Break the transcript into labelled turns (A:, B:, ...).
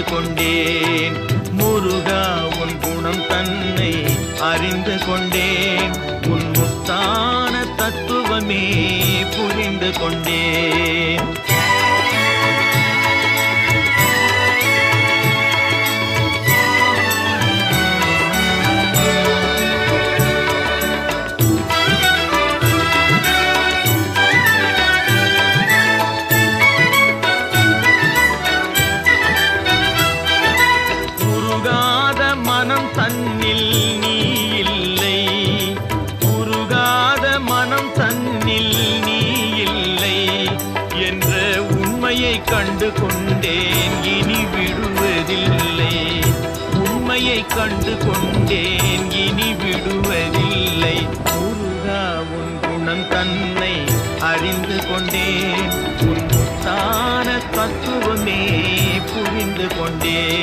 A: கொண்டேன். முருகா உன் குணம் தன்னை அறிந்து கொண்டேன். உன் முத்தான தத்துவமே புரிந்து கொண்டேன். மனம் தன்னில் நீ இல்லை, உருகாத மனம் தன்னில் நீ இல்லை என்ற உண்மையை கண்டு கொண்டேன், இனி விடுவதில்லை. உண்மையை கண்டு கொண்டேன், இனி விடுவதில்லை. முருகா உன் குணம் தன்னை அறிந்து கொண்டேன். உன் முத்தான தத்துவமே புரிந்து கொண்டேன்.